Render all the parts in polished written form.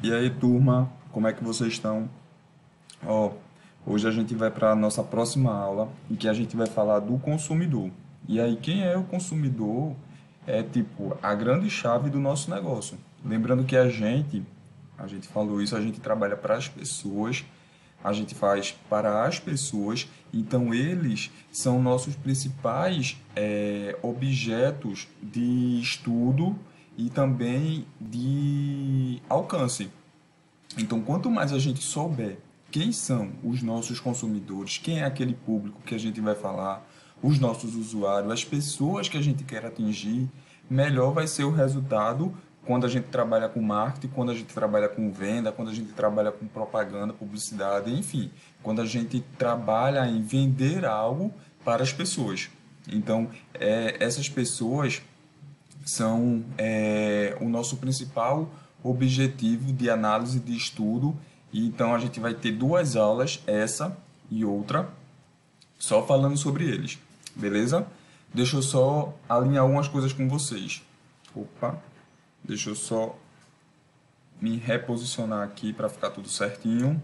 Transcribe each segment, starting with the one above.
E aí, turma, como é que vocês estão? Ó, hoje a gente vai para a nossa próxima aula, em que a gente vai falar do consumidor. E aí, quem é o consumidor é tipo a grande chave do nosso negócio. Lembrando que a gente falou isso, a gente trabalha para as pessoas, a gente faz para as pessoas, então eles são nossos principais objetos de estudo e também de alcance. Então, quanto mais a gente souber quem são os nossos consumidores, quem é aquele público que a gente vai falar, os nossos usuários, as pessoas que a gente quer atingir, melhor vai ser o resultado quando a gente trabalha com marketing, quando a gente trabalha com venda, quando a gente trabalha com propaganda, publicidade, enfim, quando a gente trabalha em vender algo para as pessoas. Então, essas pessoas são o nosso principal objetivo de análise de estudo. E então a gente vai ter duas aulas, essa e outra, só falando sobre eles, beleza? Deixa eu só alinhar algumas coisas com vocês. Opa, deixa eu só me reposicionar aqui para ficar tudo certinho.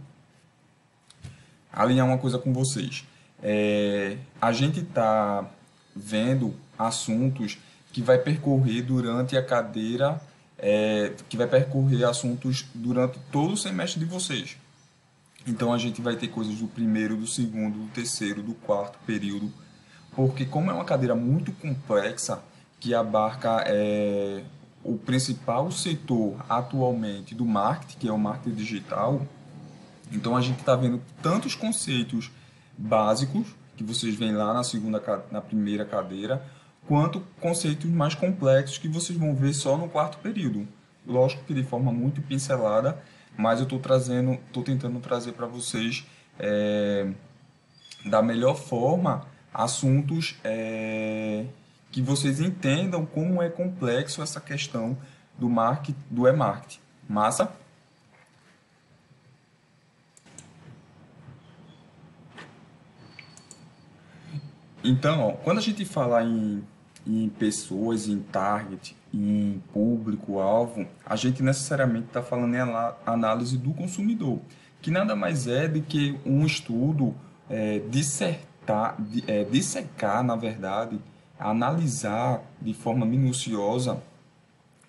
Alinhar uma coisa com vocês. A gente está vendo assuntos que vai percorrer durante a cadeira, que vai percorrer assuntos durante todo o semestre de vocês. Então a gente vai ter coisas do primeiro, do segundo, do terceiro, do quarto período, porque como é uma cadeira muito complexa que abarca o principal setor atualmente do marketing, que é o marketing digital, então a gente está vendo tantos conceitos básicos que vocês veem lá na primeira cadeira, quanto conceitos mais complexos que vocês vão ver só no quarto período. Lógico que de forma muito pincelada, mas eu estou tentando trazer para vocês da melhor forma assuntos que vocês entendam como é complexo essa questão do marketing, do e-marketing. Massa? Então, ó, quando a gente fala em pessoas, em target, em público-alvo, a gente necessariamente está falando em análise do consumidor, que nada mais é do que um estudo, dissecar, na verdade, analisar de forma minuciosa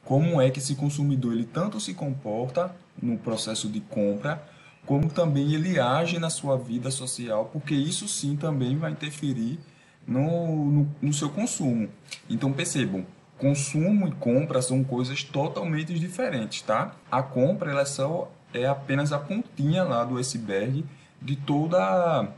como é que esse consumidor ele tanto se comporta no processo de compra, como também ele age na sua vida social, porque isso sim também vai interferir no seu consumo. Então percebam, consumo e compra são coisas totalmente diferentes, tá? A compra ela só é apenas a pontinha lá do iceberg de toda a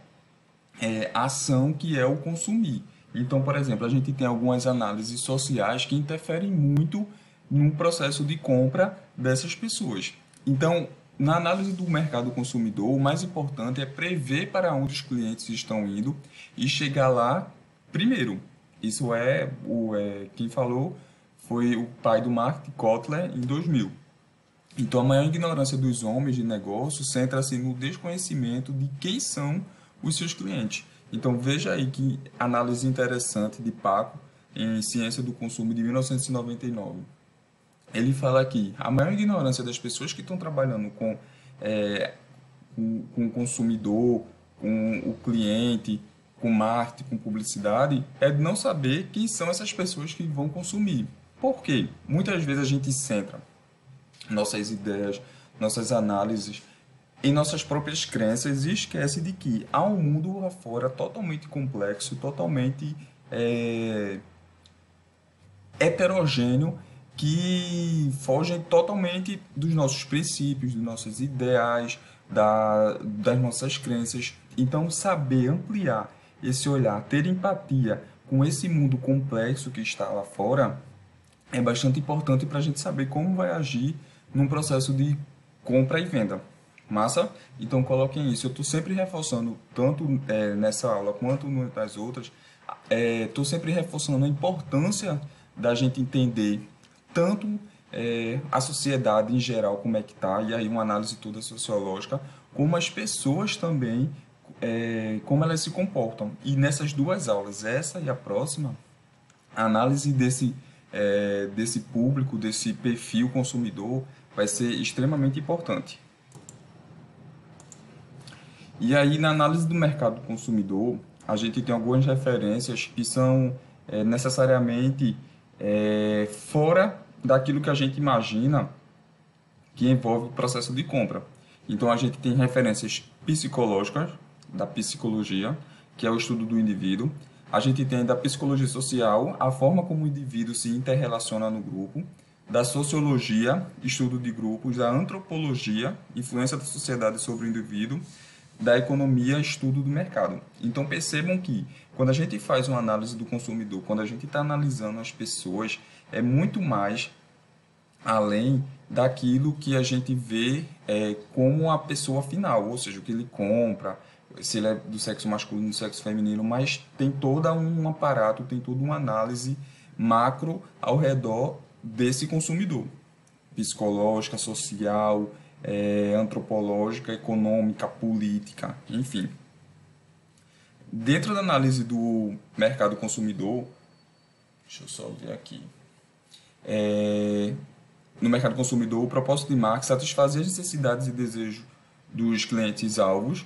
ação que é o consumir. Então, por exemplo, a gente tem algumas análises sociais que interferem muito no processo de compra dessas pessoas. Então, na análise do mercado consumidor, o mais importante é prever para onde os clientes estão indo e chegar lá primeiro. Isso quem falou foi o pai do marketing, Kotler, em 2000. Então, a maior ignorância dos homens de negócio centra-se no desconhecimento de quem são os seus clientes. Então, veja aí que análise interessante de Paco em Ciência do Consumo de 1999. Ele fala aqui, a maior ignorância das pessoas que estão trabalhando com o consumidor, com o cliente, com marketing, com publicidade, é de não saber quem são essas pessoas que vão consumir. Por quê? Muitas vezes a gente centra nossas ideias, nossas análises em nossas próprias crenças e esquece de que há um mundo lá fora totalmente complexo, totalmente heterogêneo, que fogem totalmente dos nossos princípios, dos nossos ideais, das nossas crenças. Então, saber ampliar esse olhar, ter empatia com esse mundo complexo que está lá fora, é bastante importante para a gente saber como vai agir num processo de compra e venda. Massa? Então coloquem isso. Eu estou sempre reforçando, tanto nessa aula quanto nas outras, estou sempre reforçando a importância da gente entender tanto a sociedade em geral, como é que está, e aí uma análise toda sociológica, como as pessoas também, como elas se comportam. E nessas duas aulas, essa e a próxima, a análise desse público, desse perfil consumidor, vai ser extremamente importante. E aí, na análise do mercado consumidor, a gente tem algumas referências que são necessariamente fora daquilo que a gente imagina que envolve o processo de compra. Então, a gente tem referências psicológicas, da psicologia, que é o estudo do indivíduo. A gente tem da psicologia social, a forma como o indivíduo se interrelaciona no grupo. Da sociologia, estudo de grupos. Da antropologia, influência da sociedade sobre o indivíduo. Da economia, estudo do mercado. Então, percebam que quando a gente faz uma análise do consumidor, quando a gente está analisando as pessoas, é muito mais além daquilo que a gente vê como a pessoa final, ou seja, o que ele compra, se ele é do sexo masculino, do sexo feminino, mas tem todo um aparato, tem toda uma análise macro ao redor desse consumidor, psicológica, social, antropológica, econômica, política, enfim. Dentro da análise do mercado consumidor, deixa eu só ver aqui. No mercado consumidor, o propósito de marca é satisfazer as necessidades e desejos dos clientes-alvos,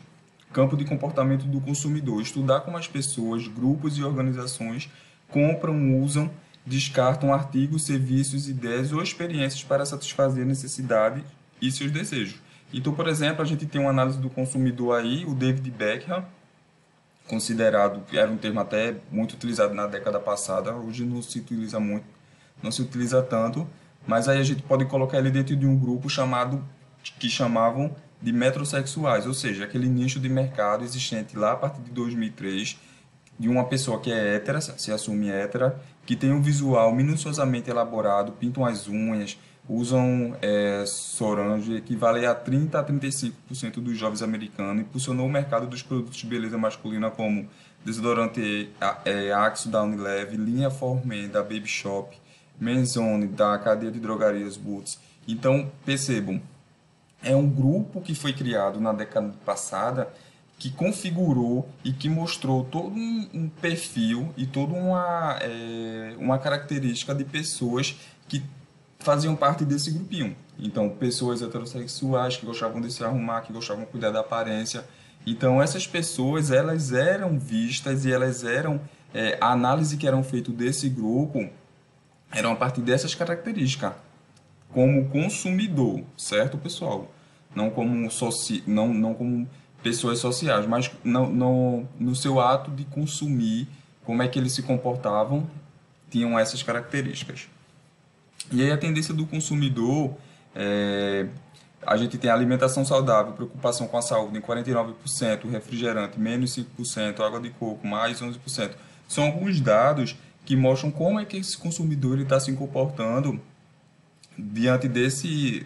campo de comportamento do consumidor, estudar como as pessoas, grupos e organizações compram, usam, descartam artigos, serviços, ideias ou experiências para satisfazer necessidades e seus desejos. Então, por exemplo, a gente tem uma análise do consumidor aí, o David Beckham, considerado, era um termo até muito utilizado na década passada, hoje não se utiliza muito, não se utiliza tanto, mas aí a gente pode colocar ele dentro de um grupo que chamavam de metrosexuais, ou seja, aquele nicho de mercado existente lá a partir de 2003, de uma pessoa que é hétera, se assume hétera, que tem um visual minuciosamente elaborado, pintam as unhas, usam Sorange, equivale a 30 a 35% dos jovens americanos, impulsionou o mercado dos produtos de beleza masculina como desodorante Axe da Unilever, linha For Men da Baby Shop, Menzone da cadeia de drogarias Boots. Então, percebam, é um grupo que foi criado na década passada que configurou e que mostrou todo um perfil e toda uma característica de pessoas que faziam parte desse grupinho. Então, pessoas heterossexuais que gostavam de se arrumar, que gostavam de cuidar da aparência. Então, essas pessoas, elas eram vistas e elas eram... a análise que eram feita desse grupo eram a partir dessas características, como consumidor, certo, pessoal? Não como, não como pessoas sociais, mas no seu ato de consumir, como é que eles se comportavam, tinham essas características. E aí a tendência do consumidor, a gente tem alimentação saudável, preocupação com a saúde em 49%, refrigerante menos 5%, água de coco mais 11%. São alguns dados que mostram como é que esse consumidor está se comportando diante desse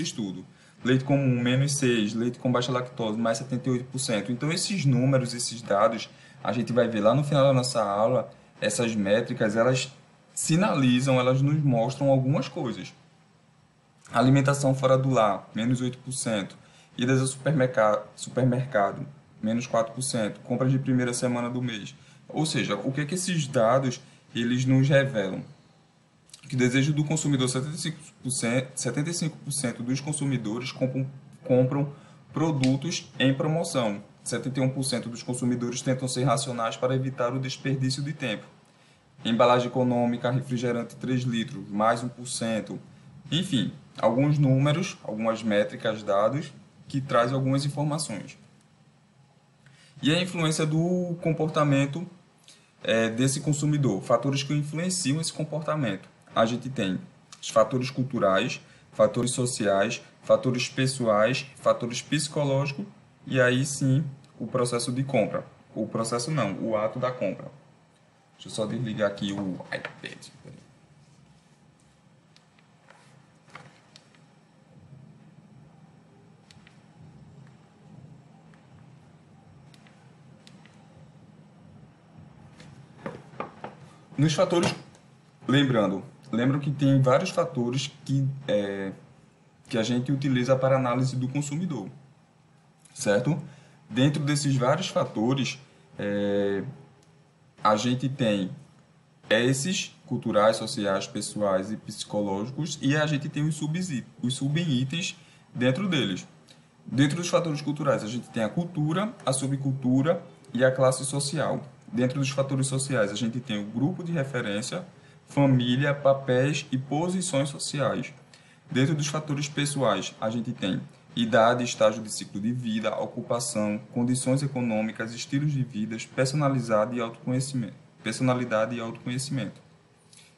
estudo. Leite comum, menos 6%, leite com baixa lactose, mais 78%. Então, esses números, esses dados, a gente vai ver lá no final da nossa aula, essas métricas, elas sinalizam, elas nos mostram algumas coisas. Alimentação fora do lar, menos 8%. Idas ao supermercado, menos 4%. Compras de primeira semana do mês. Ou seja, o que é que esses dados eles nos revelam? Que o desejo do consumidor, 75% dos consumidores compram produtos em promoção. 71% dos consumidores tentam ser racionais para evitar o desperdício de tempo. Embalagem econômica, refrigerante 3 litros, mais 1%. Enfim, alguns números, algumas métricas, dados, que trazem algumas informações. E a influência do comportamento desse consumidor, fatores que influenciam esse comportamento. A gente tem os fatores culturais, fatores sociais, fatores pessoais, fatores psicológicos e aí sim o processo de compra. O processo não, o ato da compra. Deixa eu só desligar aqui o iPad. Nos fatores, lembram que tem vários fatores que a gente utiliza para análise do consumidor, certo? Dentro desses vários fatores, a gente tem esses culturais, sociais, pessoais e psicológicos, e a gente tem os subitens dentro deles. Dentro dos fatores culturais, a gente tem a cultura, a subcultura e a classe social. Dentro dos fatores sociais, a gente tem o grupo de referência, família, papéis e posições sociais. Dentro dos fatores pessoais, a gente tem idade, estágio de ciclo de vida, ocupação, condições econômicas, estilos de vida, personalidade e autoconhecimento.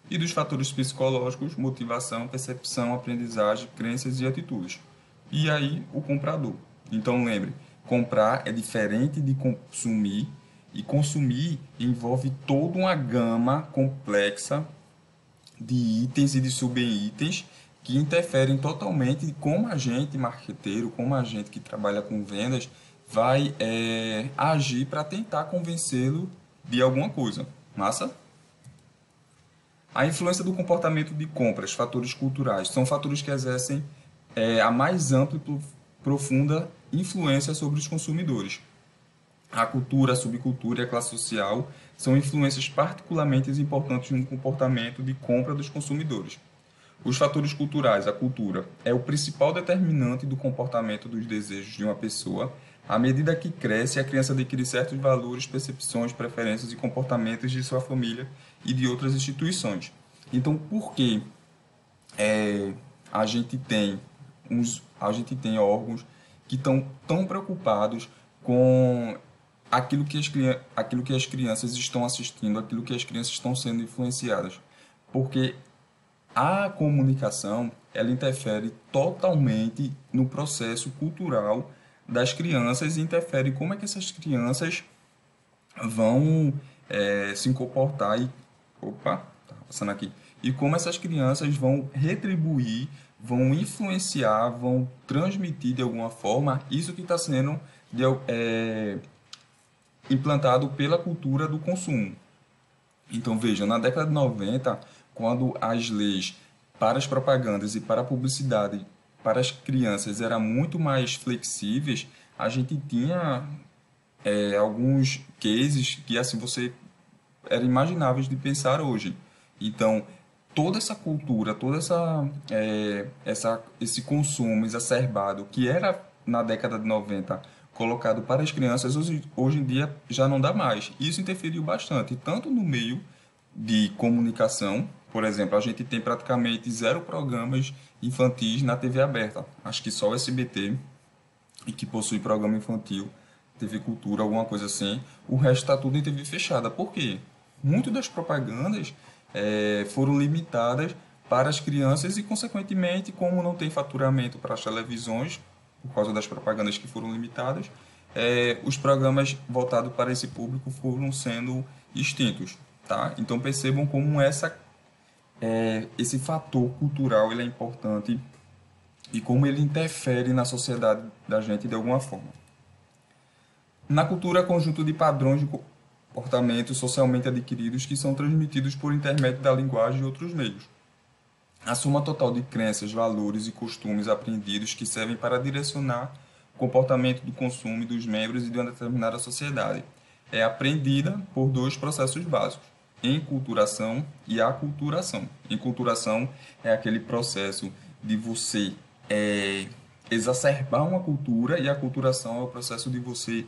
E dos fatores psicológicos, motivação, percepção, aprendizagem, crenças e atitudes. E aí, o comprador. Então, lembre, comprar é diferente de consumir, e consumir envolve toda uma gama complexa de itens e de subitens que interferem totalmente em como a gente, marqueteiro, como a gente que trabalha com vendas, vai agir para tentar convencê-lo de alguma coisa. Massa? A influência do comportamento de compras, fatores culturais, são fatores que exercem a mais ampla e profunda influência sobre os consumidores. A cultura, a subcultura e a classe social são influências particularmente importantes no comportamento de compra dos consumidores. Os fatores culturais, a cultura, é o principal determinante do comportamento dos desejos de uma pessoa. À medida que cresce, a criança adquire certos valores, percepções, preferências e comportamentos de sua família e de outras instituições. Então, por que a gente tem órgãos que estão tão preocupados com aquilo que as crianças estão assistindo, aquilo que as crianças estão sendo influenciadas? Porque a comunicação, ela interfere totalmente no processo cultural das crianças e interfere como é que essas crianças vão se comportar tá passando aqui. E como essas crianças vão retribuir, vão influenciar, vão transmitir de alguma forma isso que está sendo implantado pela cultura do consumo. Então, veja, na década de 90, quando as leis para as propagandas e para a publicidade para as crianças eram muito mais flexíveis, a gente tinha alguns cases que assim você eram imagináveis de pensar hoje. Então, toda essa cultura, esse consumo exacerbado que era na década de 90 colocado para as crianças, hoje em dia já não dá mais. Isso interferiu bastante, tanto no meio de comunicação. Por exemplo, a gente tem praticamente zero programas infantis na TV aberta. Acho que só o SBT, e que possui programa infantil, TV Cultura, alguma coisa assim. O resto está tudo em TV fechada. Por quê? Muitas das propagandas foram limitadas para as crianças e, consequentemente, como não tem faturamento para as televisões, por causa das propagandas que foram limitadas, os programas voltados para esse público foram sendo extintos. Tá? Então percebam como esse fator cultural ele é importante e como ele interfere na sociedade da gente de alguma forma. Na cultura, conjunto de padrões de comportamento socialmente adquiridos que são transmitidos por intermédio da linguagem e outros meios. A soma total de crenças, valores e costumes aprendidos que servem para direcionar o comportamento do consumo dos membros de uma determinada sociedade é aprendida por dois processos básicos: enculturação e aculturação. Enculturação é aquele processo de você exacerbar uma cultura, e a aculturação é o processo de você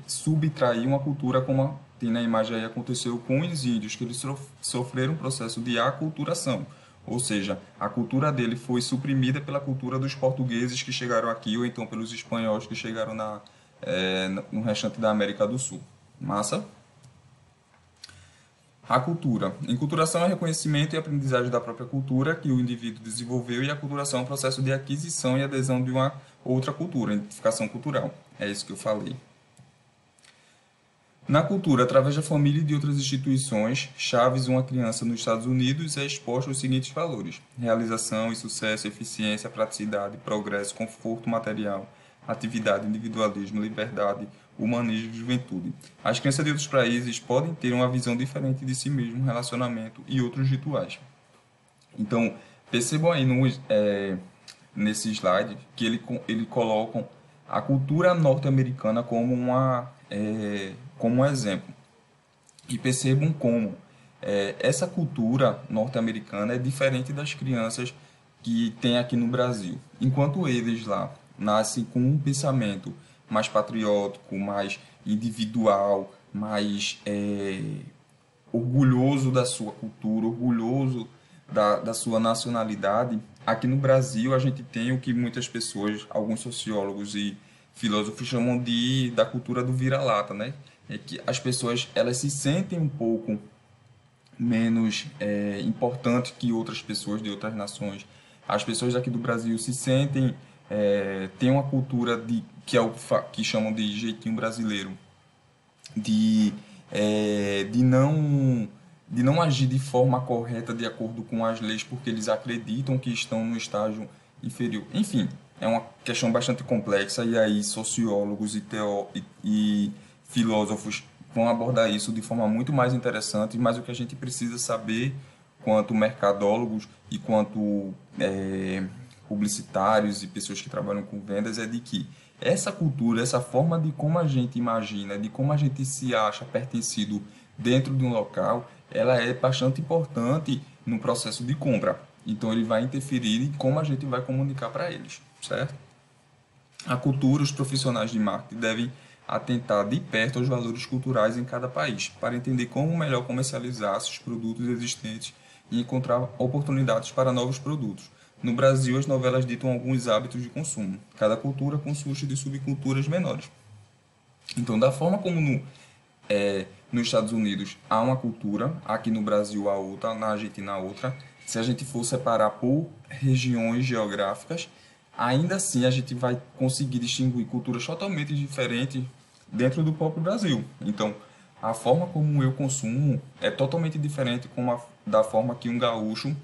subtrair uma cultura, como tem na imagem aí, aconteceu com os índios, que eles sofreram um processo de aculturação. Ou seja, a cultura dele foi suprimida pela cultura dos portugueses que chegaram aqui, ou então pelos espanhóis que chegaram no restante da América do Sul. Massa? A cultura. Enculturação é reconhecimento e aprendizagem da própria cultura que o indivíduo desenvolveu, e a aculturação é um processo de aquisição e adesão de uma outra cultura, identificação cultural. É isso que eu falei. Na cultura, através da família e de outras instituições, chaves, uma criança nos Estados Unidos é exposta aos seguintes valores: realização e sucesso, eficiência, praticidade, progresso, conforto material, atividade, individualismo, liberdade, humanismo e juventude. As crianças de outros países podem ter uma visão diferente de si mesmo, relacionamento e outros rituais. Então, percebam aí nesse slide que ele colocam a cultura norte-americana como um exemplo. E percebam como essa cultura norte-americana é diferente das crianças que tem aqui no Brasil. Enquanto eles lá nascem com um pensamento mais patriótico, mais individual, mais orgulhoso da sua cultura, orgulhoso da sua nacionalidade, aqui no Brasil a gente tem o que muitas pessoas, alguns sociólogos e filósofos chamam da cultura do vira-lata, né? É que as pessoas elas se sentem um pouco menos importantes que outras pessoas de outras nações. As pessoas daqui do Brasil se sentem têm uma cultura que é que chamam de jeitinho brasileiro, de, de não agir de forma correta de acordo com as leis, porque eles acreditam que estão no estágio inferior. Enfim, é uma questão bastante complexa e aí sociólogos e filósofos vão abordar isso de forma muito mais interessante, mas o que a gente precisa saber, quanto mercadólogos e quanto publicitários e pessoas que trabalham com vendas, é de que essa cultura, essa forma de como a gente imagina, de como a gente se acha pertencido dentro de um local, ela é bastante importante no processo de compra. Então ele vai interferir em como a gente vai comunicar para eles, certo? A cultura, os profissionais de marketing devem atentar de perto aos valores culturais em cada país, para entender como melhor comercializar seus produtos existentes e encontrar oportunidades para novos produtos. No Brasil, as novelas ditam alguns hábitos de consumo, cada cultura consiste de subculturas menores. Então, da forma como nos Estados Unidos há uma cultura, aqui no Brasil há outra, na Argentina há outra, se a gente for separar por regiões geográficas, ainda assim a gente vai conseguir distinguir culturas totalmente diferentes dentro do próprio Brasil. Então, a forma como eu consumo é totalmente diferente da forma que um gaúcho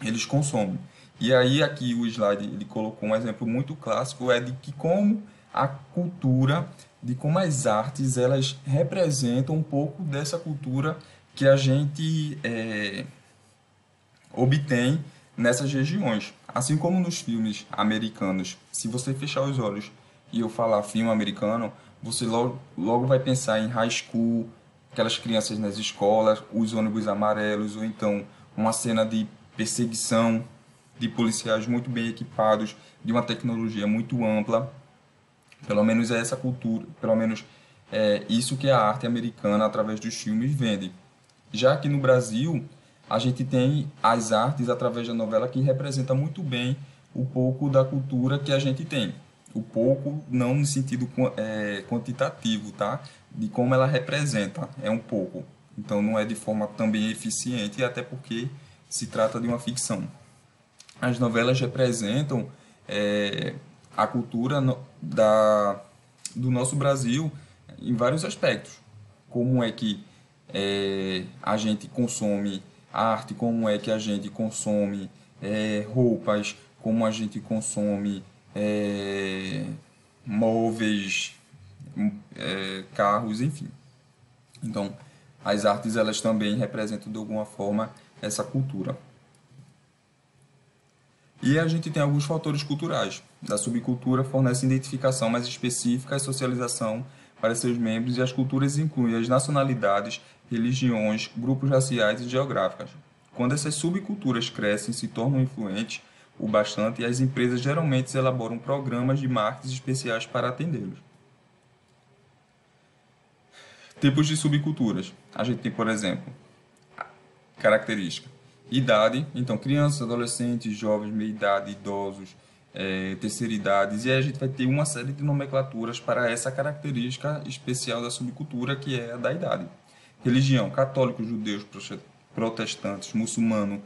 eles consomem. E aí aqui o slide ele colocou um exemplo muito clássico de que como a cultura, de como as artes elas representam um pouco dessa cultura que a gente obtém nessas regiões. Assim como nos filmes americanos, se você fechar os olhos e eu falar filme americano, você logo vai pensar em high school, aquelas crianças nas escolas, os ônibus amarelos, ou então uma cena de perseguição de policiais muito bem equipados, de uma tecnologia muito ampla. Pelo menos é essa cultura, pelo menos é isso que a arte americana, através dos filmes, vende. Já aqui no Brasil, a gente tem as artes através da novela que representa muito bem o pouco da cultura que a gente tem. O pouco não no sentido quantitativo, tá? De como ela representa, é um pouco. Então não é de forma também eficiente, até porque se trata de uma ficção. As novelas representam a cultura do nosso Brasil em vários aspectos. Como é que a gente consome arte, como é que a gente consome roupas, como a gente consome móveis, carros, enfim. Então, as artes elas também representam de alguma forma essa cultura. E a gente tem alguns fatores culturais. Da subcultura fornece identificação mais específica e socialização para seus membros, e as culturas incluem as nacionalidades, religiões, grupos raciais e geográficos. Quando essas subculturas crescem e se tornam influentes o bastante, as empresas geralmente elaboram programas de marketing especiais para atendê-los. Tipos de subculturas. A gente tem, por exemplo, característica. Idade, então crianças, adolescentes, jovens, meia-idade, idosos, terceira idade, e aí a gente vai ter uma série de nomenclaturas para essa característica especial da subcultura, que é a da idade. Religião, católicos, judeus, protestantes, muçulmano.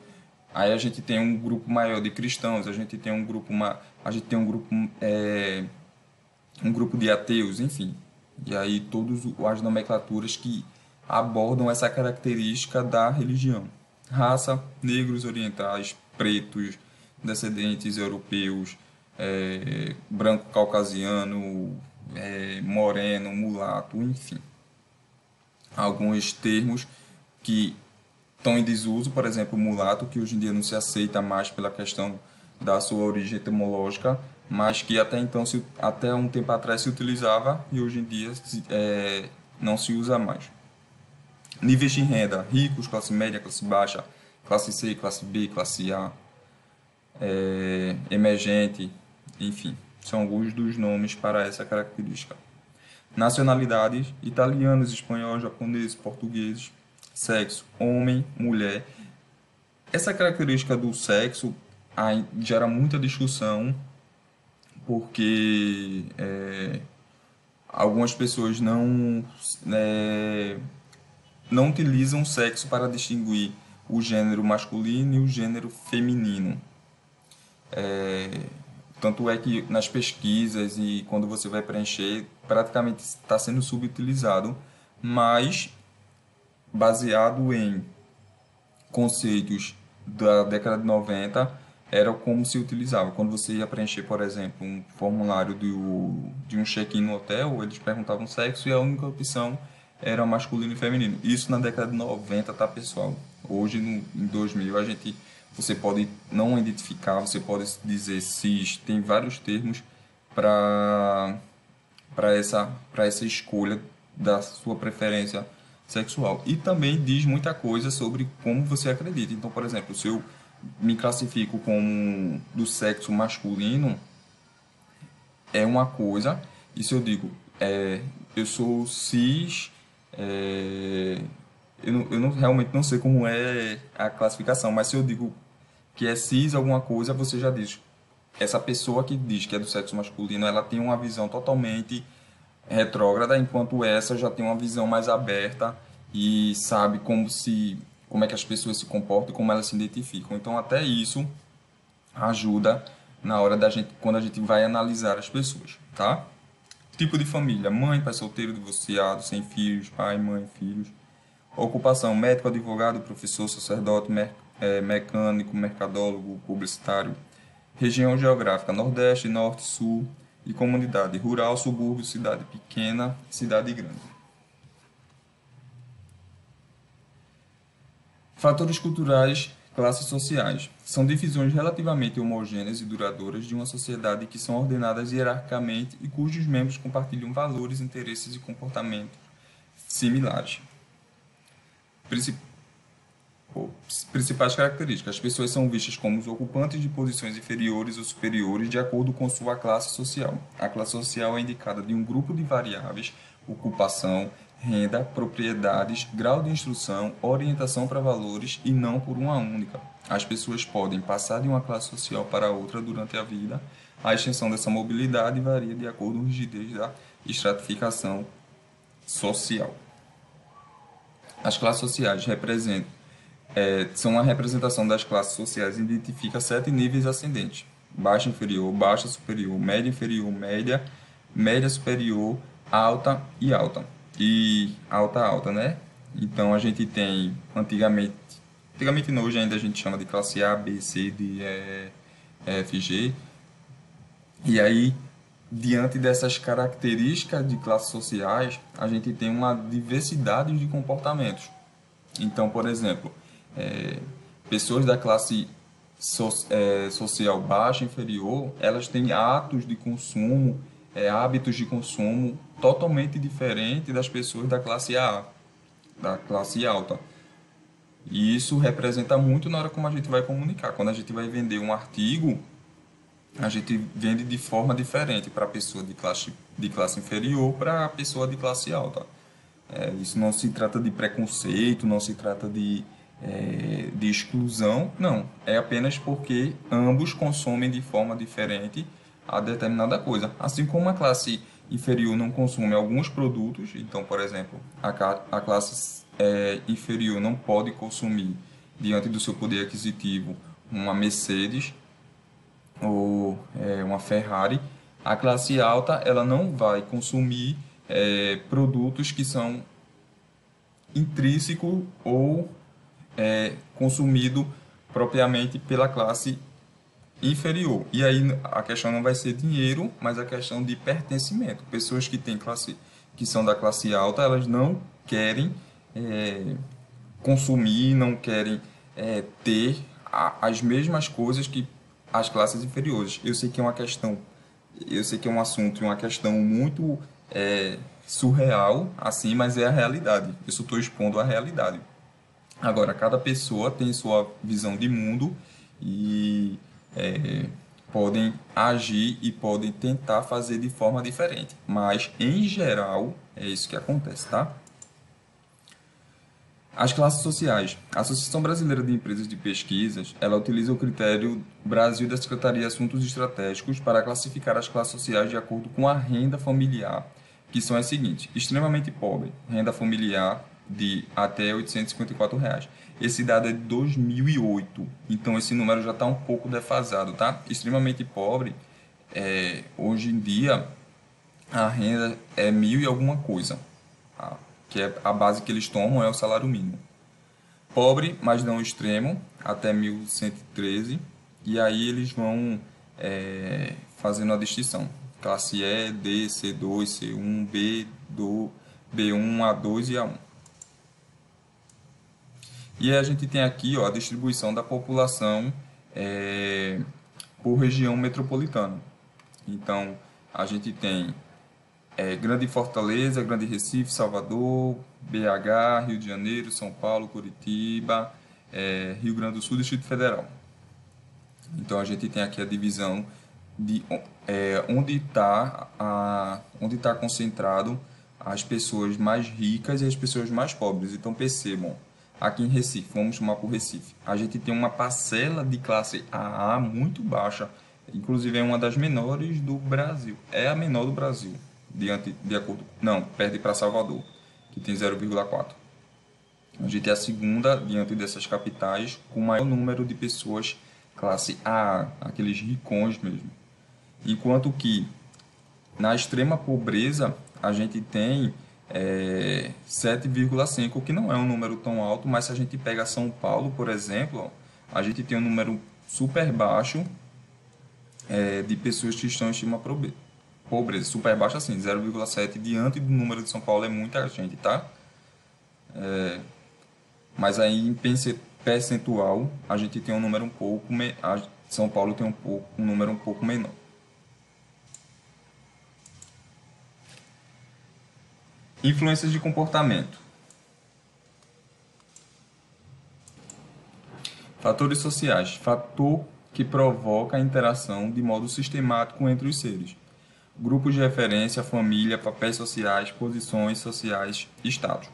Aí a gente tem um grupo maior de cristãos, a gente tem um grupo um grupo de ateus, enfim. E aí todas as nomenclaturas que abordam essa característica da religião. Raça, negros, orientais, pretos, descendentes europeus, branco caucasiano, moreno, mulato, enfim. Alguns termos que estão em desuso, por exemplo, mulato, que hoje em dia não se aceita mais pela questão da sua origem etimológica, mas que até então, até um tempo atrás se utilizava e hoje em dia não se usa mais. Níveis de renda: ricos, classe média, classe baixa, classe C, classe B, classe A, emergente, enfim, são alguns dos nomes para essa característica. Nacionalidades: italianos, espanhóis, japoneses, portugueses. Sexo: homem, mulher. Essa característica do sexo gera muita discussão porque algumas pessoas não utilizam o sexo para distinguir o gênero masculino e o gênero feminino. Tanto é que nas pesquisas e quando você vai preencher, praticamente está sendo subutilizado, mas baseado em conceitos da década de 90, era como se utilizava. Quando você ia preencher, por exemplo, um formulário de um check-in no hotel, eles perguntavam sexo e a única opção era masculino e feminino. Isso na década de 90, tá, pessoal? Hoje, em 2000, você pode não identificar, você pode dizer cis, tem vários termos para essa escolha da sua preferência sexual. E também diz muita coisa sobre como você acredita. Então, por exemplo, se eu me classifico como do sexo masculino, é uma coisa, e se eu digo eu sou cis, realmente não sei como é a classificação, mas se eu digo que é cis alguma coisa, você já diz. Essa pessoa que diz que é do sexo masculino, ela tem uma visão totalmente retrógrada, enquanto essa já tem uma visão mais aberta e sabe como é que as pessoas se comportam e como elas se identificam. Então, até isso ajuda na hora quando a gente vai analisar as pessoas, tá? Tipo de família: mãe, pai solteiro, divorciado, sem filhos, pai, mãe, filhos. Ocupação: médico, advogado, professor, sacerdote, mecânico, mercadólogo, publicitário. Região geográfica: Nordeste, Norte, Sul. E comunidade: rural, subúrbio, cidade pequena, cidade grande. Fatores culturais, classes sociais. São divisões relativamente homogêneas e duradouras de uma sociedade que são ordenadas hierarquicamente e cujos membros compartilham valores, interesses e comportamentos similares. Principais características: as pessoas são vistas como os ocupantes de posições inferiores ou superiores de acordo com sua classe social. A classe social é indicada de um grupo de variáveis: ocupação, renda, propriedades, grau de instrução, orientação para valores e não por uma única. As pessoas podem passar de uma classe social para outra durante a vida. A extensão dessa mobilidade varia de acordo com a rigidez da estratificação social. As classes sociais são a representação das classes sociais e identifica 7 níveis ascendentes: baixa inferior, baixa superior, média inferior, média, média superior, alta e alta. E alta, né? Então a gente tem, antigamente não, hoje ainda a gente chama de classe A, B, C, D, E, F, G. E aí, diante dessas características de classes sociais, a gente tem uma diversidade de comportamentos. Então, por exemplo, pessoas da classe social baixa, inferior, elas têm atos de consumo, hábitos de consumo totalmente diferentes das pessoas da classe A, da classe alta. E isso representa muito na hora como a gente vai comunicar. Quando a gente vai vender um artigo, a gente vende de forma diferente para a pessoa de classe inferior para a pessoa de classe alta. Isso não se trata de preconceito, não se trata de exclusão, não. É apenas porque ambos consomem de forma diferente a determinada coisa. Assim como a classe inferior não consome alguns produtos, então, por exemplo, a classe inferior não pode consumir, diante do seu poder aquisitivo, uma Mercedes ou uma Ferrari. A classe alta ela não vai consumir produtos que são intrínsecos ou consumido propriamente pela classe inferior. E aí a questão não vai ser dinheiro, mas a questão de pertencimento. Pessoas que são da classe alta, elas não querem consumir, não querem ter as mesmas coisas que as classes inferiores. Eu sei que é um assunto e uma questão muito surreal, assim, mas é a realidade. Eu só estou expondo a realidade. Agora, cada pessoa tem sua visão de mundo e é, podem agir e podem tentar fazer de forma diferente. Mas, em geral, é isso que acontece, tá? As classes sociais. A Associação Brasileira de Empresas de Pesquisas, ela utiliza o critério Brasil da Secretaria de Assuntos Estratégicos para classificar as classes sociais de acordo com a renda familiar, que são as seguintes: extremamente pobre, renda familiar de até R$ 854 reais. Esse dado é de 2008, então esse número já está um pouco defasado, tá? Extremamente pobre, hoje em dia a renda é mil e alguma coisa, tá? Que é a base que eles tomam é o salário mínimo. Pobre, mas não extremo, até 1113, e aí eles vão fazendo a distinção. Classe E, D, C2, C1, B, do, B1, A2 e A1. E a gente tem aqui, ó, a distribuição da população por região metropolitana. Então, a gente tem Grande Fortaleza, Grande Recife, Salvador, BH, Rio de Janeiro, São Paulo, Curitiba, Rio Grande do Sul e Distrito Federal. Então a gente tem aqui a divisão de onde tá concentrado as pessoas mais ricas e as pessoas mais pobres. Então percebam, aqui em Recife, vamos chamar por Recife, a gente tem uma parcela de classe AA muito baixa, inclusive é uma das menores do Brasil, é a menor do Brasil, de acordo, não, perde para Salvador, que tem 0,4. A gente é a segunda diante dessas capitais com o maior número de pessoas classe A, aqueles ricões mesmo. Enquanto que na extrema pobreza a gente tem 7,5, que não é um número tão alto, mas se a gente pega São Paulo, por exemplo, a gente tem um número super baixo de pessoas que estão em extrema pobreza. Super baixo assim, 0,7 diante do número de São Paulo é muita gente, tá? Mas aí em percentual a gente tem um número um pouco São Paulo tem um número um pouco menor. Influências de comportamento. Fatores sociais. Fator que provoca a interação de modo sistemático entre os seres. Grupos de referência, família, papéis sociais, posições sociais, status.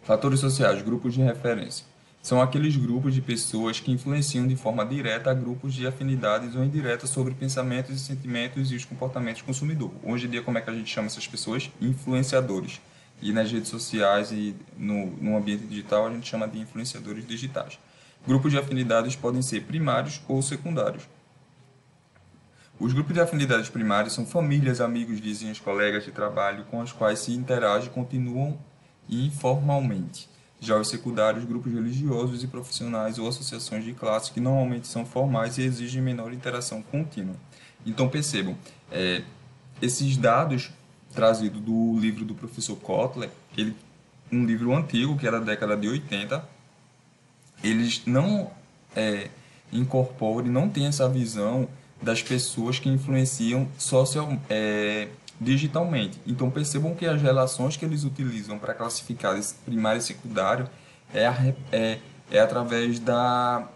Fatores sociais, grupos de referência. São aqueles grupos de pessoas que influenciam de forma direta a grupos de afinidades ou indireta sobre pensamentos e sentimentos e os comportamentos do consumidor. Hoje em dia, como é que a gente chama essas pessoas? Influenciadores. E nas redes sociais e no ambiente digital, a gente chama de influenciadores digitais. Grupos de afinidades podem ser primários ou secundários. Os grupos de afinidades primários são famílias, amigos, vizinhos, colegas de trabalho com os quais se interage e continuam informalmente. Já os secundários, grupos religiosos e profissionais ou associações de classe que normalmente são formais e exigem menor interação contínua. Então percebam, esses dados trazidos do livro do professor Kotler, um livro antigo que era da década de 80, eles não incorporam e não têm essa visão das pessoas que influenciam digitalmente. Então percebam que as relações que eles utilizam para classificar esse primário e secundário é através da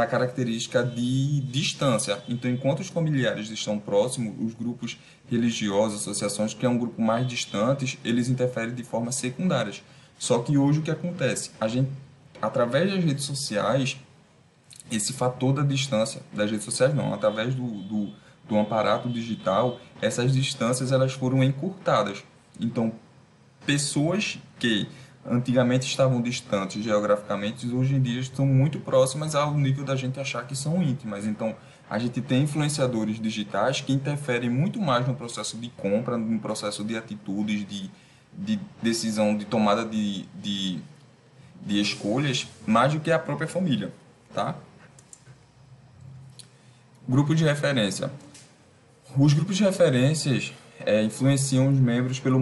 característica de distância. Então, enquanto os familiares estão próximos, os grupos religiosos, associações, que é um grupo mais distantes, eles interferem de formas secundárias. Só que hoje o que acontece? A gente, através das redes sociais, esse fator da distância, das redes sociais não, através do aparato digital, essas distâncias elas foram encurtadas. Então, pessoas que antigamente estavam distantes geograficamente, hoje em dia estão muito próximas ao nível da gente achar que são íntimas. Então, a gente tem influenciadores digitais que interferem muito mais no processo de compra, no processo de atitudes, de decisão, de tomada de escolhas, mais do que a própria família, tá? Grupo de referência. Os grupos de referências influenciam os membros pelo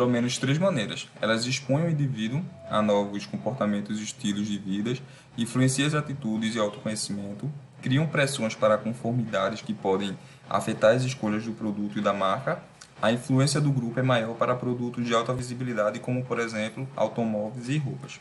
menos três maneiras. Elas expõem o indivíduo a novos comportamentos e estilos de vida, influenciam as atitudes e autoconhecimento, criam pressões para conformidades que podem afetar as escolhas do produto e da marca, a influência do grupo é maior para produtos de alta visibilidade, como, por exemplo, automóveis e roupas.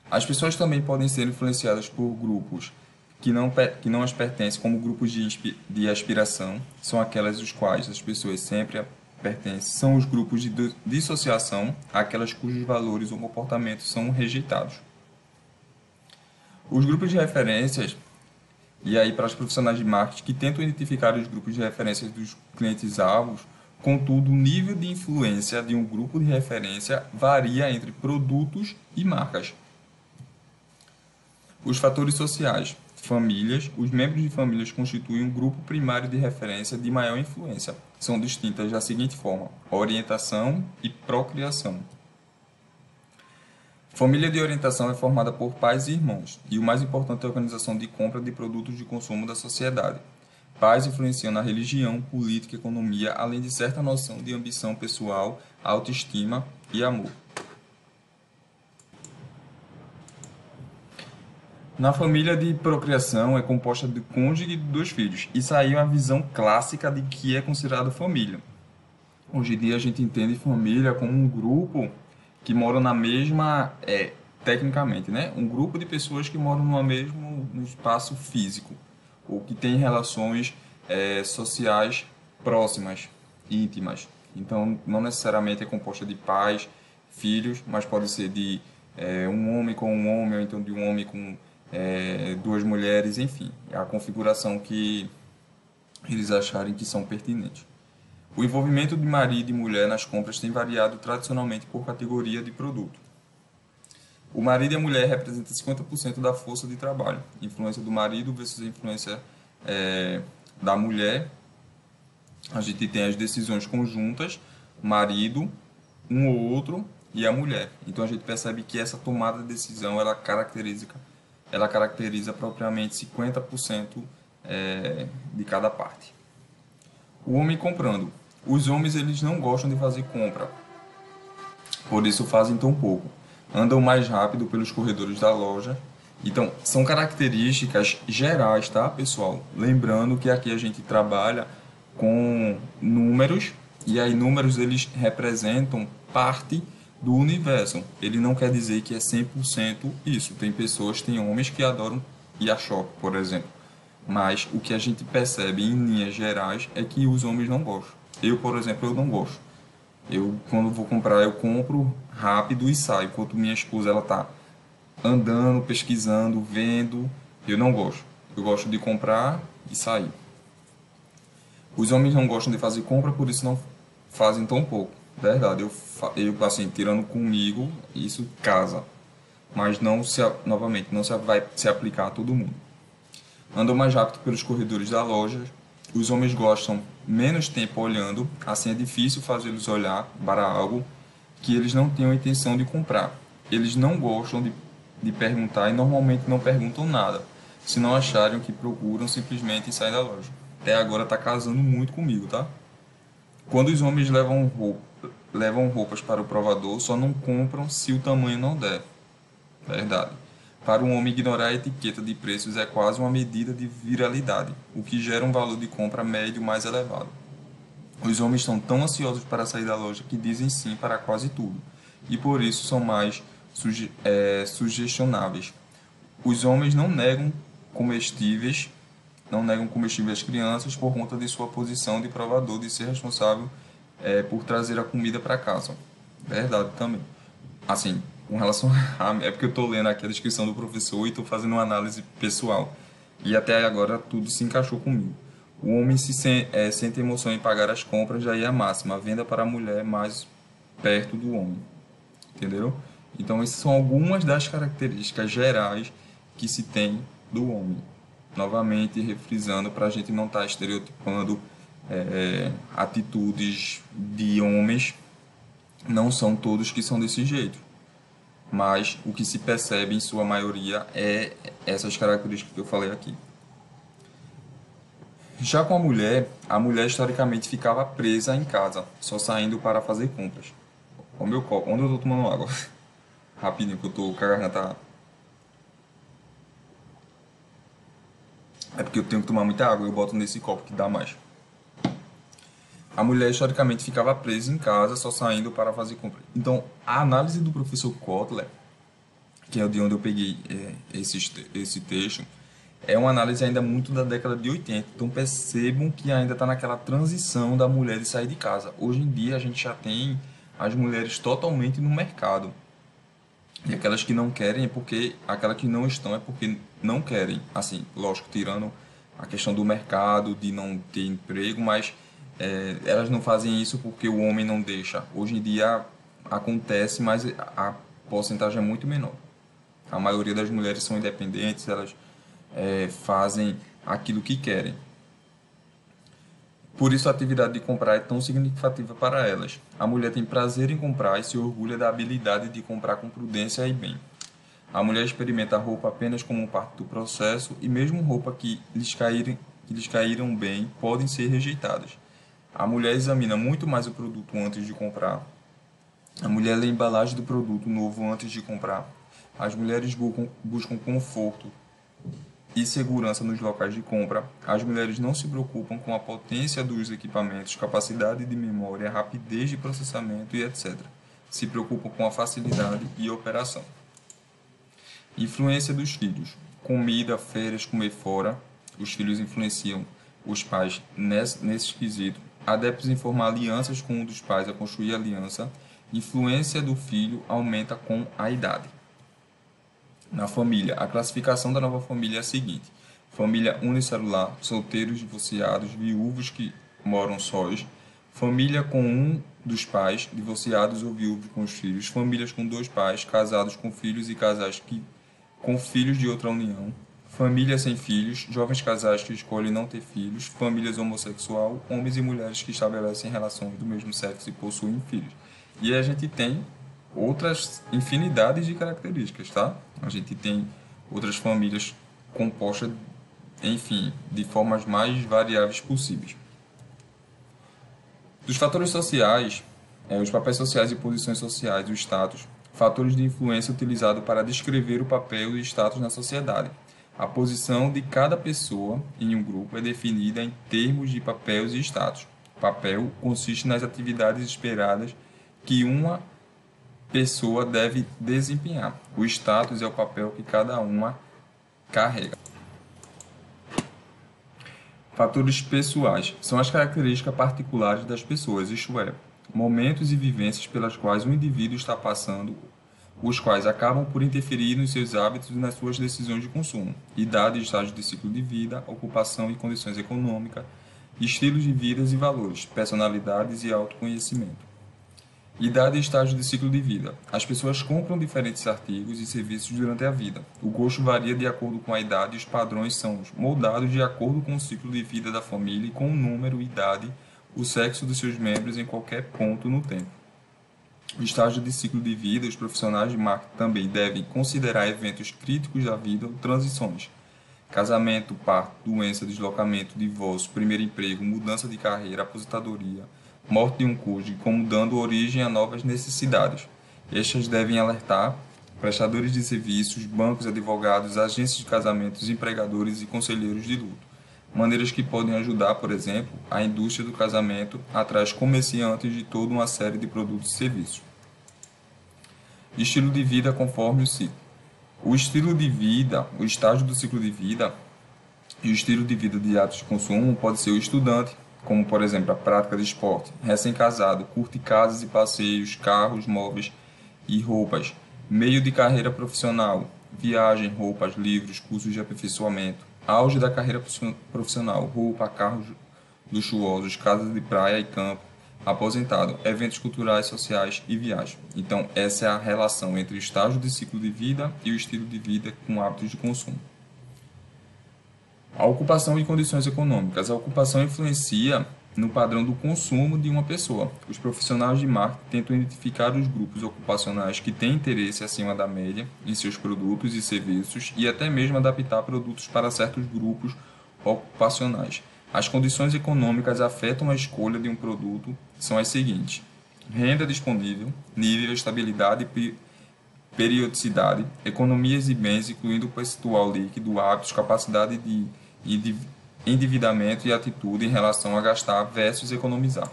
As pessoas também podem ser influenciadas por grupos que não as pertencem, como grupos de aspiração, são aquelas dos quais as pessoas sempre pertencem, são os grupos de dissociação, aquelas cujos valores ou comportamentos são rejeitados. Os grupos de referências, e aí para os profissionais de marketing que tentam identificar os grupos de referências dos clientes-alvos, contudo, o nível de influência de um grupo de referência varia entre produtos e marcas. Os fatores sociais. Famílias. Os membros de famílias constituem um grupo primário de referência de maior influência. São distintas da seguinte forma: orientação e procriação. Família de orientação é formada por pais e irmãos, e o mais importante é a organização de compra de produtos de consumo da sociedade. Pais influenciam na religião, política, economia, além de certa noção de ambição pessoal, autoestima e amor. Na família de procriação é composta de cônjuge e de dois filhos. Isso aí é uma visão clássica de que é considerado família. Hoje em dia a gente entende família como um grupo que mora na mesma, tecnicamente, né? Um grupo de pessoas que moram no espaço físico, ou que têm relações sociais próximas, íntimas. Então, não necessariamente é composta de pais, filhos, mas pode ser de um homem com um homem, ou então de um homem com duas mulheres, enfim, é a configuração que eles acharem que são pertinentes. O envolvimento de marido e mulher nas compras tem variado tradicionalmente por categoria de produto. O marido e a mulher representam 50% da força de trabalho. Influência do marido versus a influência da mulher. A gente tem as decisões conjuntas, marido, um ou outro e a mulher. Então a gente percebe que essa tomada de decisão ela caracteriza propriamente 50% de cada parte. O homem comprando. Os homens eles não gostam de fazer compra, por isso fazem tão pouco. Andam mais rápido pelos corredores da loja. Então, são características gerais, tá, pessoal? Lembrando que aqui a gente trabalha com números, e aí números eles representam parte do universo. Ele não quer dizer que é 100% isso. Tem pessoas, tem homens que adoram ir a shopping, por exemplo. Mas o que a gente percebe em linhas gerais é que os homens não gostam. Eu, por exemplo, eu não gosto. Eu, quando vou comprar, eu compro rápido e saio. Enquanto minha esposa, ela tá andando, pesquisando, vendo. Eu não gosto. Eu gosto de comprar e sair. Os homens não gostam de fazer compra, por isso não fazem tão pouco. Verdade, eu assim, tirando comigo, isso casa. Mas não se, novamente, não se vai se aplicar a todo mundo. Andam mais rápido pelos corredores da loja. Os homens gostam menos tempo olhando, assim é difícil fazê-los olhar para algo que eles não tenham intenção de comprar. Eles não gostam de perguntar e normalmente não perguntam nada, se não acharem o que procuram, simplesmente saem da loja. Até agora está casando muito comigo, tá? Quando os homens levam roupas para o provador, só não compram se o tamanho não der. Verdade. Para um homem, ignorar a etiqueta de preços é quase uma medida de viralidade, o que gera um valor de compra médio mais elevado. Os homens estão tão ansiosos para sair da loja que dizem sim para quase tudo, e por isso são mais sugestionáveis. Os homens não negam comestíveis às crianças por conta de sua posição de provador, de ser responsável por trazer a comida para casa. Verdade também. Assim, com relação a... É porque eu estou lendo aqui a descrição do professor e estou fazendo uma análise pessoal. E até agora tudo se encaixou comigo. O homem sente emoção em pagar as compras, já é a máxima. A venda para a mulher mais perto do homem. Entendeu? Então, essas são algumas das características gerais que se tem do homem. Novamente, refrisando para a gente não estar estereotipando atitudes de homens. Não são todos que são desse jeito, mas o que se percebe em sua maioria é essas características que eu falei aqui. Já com a mulher historicamente ficava presa em casa, só saindo para fazer compras. O meu copo, onde eu estou tomando água? Rapidinho, que eu estou com a garganta. É porque eu tenho que tomar muita água, eu boto nesse copo que dá mais. a mulher historicamente ficava presa em casa, só saindo para fazer compra. Então, a análise do professor Kotler, que é de onde eu peguei esse texto, é uma análise ainda muito da década de 80. Então, percebam que ainda está naquela transição da mulher de sair de casa. Hoje em dia, a gente já tem as mulheres totalmente no mercado. E aquelas que não querem é porque, aquelas que não estão é porque não querem. Assim, lógico, tirando a questão do mercado, de não ter emprego, mas elas não fazem isso porque o homem não deixa. Hoje em dia acontece, mas a porcentagem é muito menor. A maioria das mulheres são independentes, elas fazem aquilo que querem. Por isso a atividade de comprar é tão significativa para elas. A mulher tem prazer em comprar e se orgulha da habilidade de comprar com prudência e bem. A mulher experimenta a roupa apenas como parte do processo e mesmo roupa que lhes caíram bem podem ser rejeitadas. A mulher examina muito mais o produto antes de comprar. A mulher lê a embalagem do produto novo antes de comprar. As mulheres buscam conforto e segurança nos locais de compra. As mulheres não se preocupam com a potência dos equipamentos, capacidade de memória, rapidez de processamento e etc. Se preocupam com a facilidade e operação. Influência dos filhos. Comida, férias, comer fora. Os filhos influenciam os pais nesse quesito. Adeptos em formar alianças com um dos pais a construir aliança. Influência do filho aumenta com a idade. Na família, a classificação da nova família é a seguinte: família unicelular, solteiros, divorciados, viúvos que moram sós, família com um dos pais, divorciados ou viúvos com os filhos, famílias com dois pais, casados com filhos e casais com filhos de outra união, família sem filhos, jovens casais que escolhem não ter filhos, famílias homossexual, homens e mulheres que estabelecem relações do mesmo sexo e possuem filhos. E a gente tem outras infinidades de características, tá? A gente tem outras famílias compostas, enfim, de formas mais variáveis possíveis. Dos fatores sociais, os papéis sociais e posições sociais, o status, fatores de influência utilizados para descrever o papel e status na sociedade. A posição de cada pessoa em um grupo é definida em termos de papéis e status. Papel consiste nas atividades esperadas que uma pessoa deve desempenhar. O status é o papel que cada uma carrega. Fatores pessoais são as características particulares das pessoas, isto é, momentos e vivências pelas quais o indivíduo está passando, os quais acabam por interferir nos seus hábitos e nas suas decisões de consumo. Idade e estágio de ciclo de vida, ocupação e condições econômicas, estilos de vida e valores, personalidades e autoconhecimento. Idade e estágio de ciclo de vida. As pessoas compram diferentes artigos e serviços durante a vida. O gosto varia de acordo com a idade e os padrões são moldados de acordo com o ciclo de vida da família e com o número, idade, o sexo dos seus membros em qualquer ponto no tempo. O estágio de ciclo de vida, os profissionais de marketing também devem considerar eventos críticos da vida ou transições. Casamento, parto, doença, deslocamento, divórcio, primeiro emprego, mudança de carreira, aposentadoria, morte de um cônjuge, como dando origem a novas necessidades. Estas devem alertar prestadores de serviços, bancos, advogados, agências de casamentos, empregadores e conselheiros de luto. Maneiras que podem ajudar, por exemplo, a indústria do casamento atrás comerciantes de toda uma série de produtos e serviços. Estilo de vida conforme o ciclo. O estilo de vida, o estágio do ciclo de vida e o estilo de vida de hábitos de consumo pode ser o estudante, como por exemplo a prática de esporte, recém-casado, curte casas e passeios, carros, móveis e roupas, meio de carreira profissional, viagem, roupas, livros, cursos de aperfeiçoamento, auge da carreira profissional, roupa, carros luxuosos, casas de praia e campo, aposentado, eventos culturais, sociais e viagem. Então essa é a relação entre o estágio de ciclo de vida e o estilo de vida com hábitos de consumo. A ocupação e condições econômicas. A ocupação influencia no padrão do consumo de uma pessoa. Os profissionais de marketing tentam identificar os grupos ocupacionais que têm interesse acima da média em seus produtos e serviços e até mesmo adaptar produtos para certos grupos ocupacionais. As condições econômicas afetam a escolha de um produto são as seguintes: renda disponível, nível, estabilidade e periodicidade, economias e bens, incluindo percentual líquido, hábitos, capacidade de endividamento e atitude em relação a gastar versus economizar.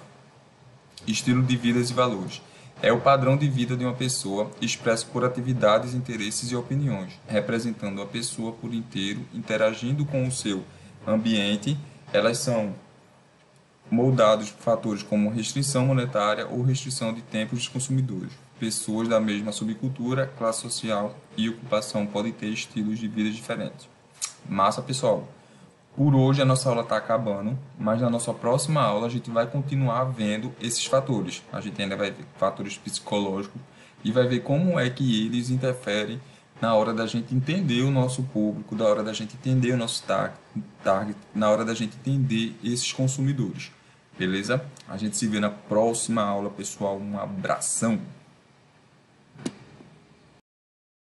Estilo de vidas e valores. É o padrão de vida de uma pessoa expresso por atividades, interesses e opiniões, representando a pessoa por inteiro, interagindo com o seu ambiente. Elas são moldados por fatores como restrição monetária ou restrição de tempos dos consumidores. Pessoas da mesma subcultura, classe social e ocupação podem ter estilos de vida diferentes. Massa, pessoal! Por hoje a nossa aula está acabando, mas na nossa próxima aula a gente vai continuar vendo esses fatores. A gente ainda vai ver fatores psicológicos e vai ver como é que eles interferem na hora da gente entender o nosso público, na hora da gente entender o nosso target, na hora da gente entender esses consumidores. Beleza? A gente se vê na próxima aula, pessoal. Um abração!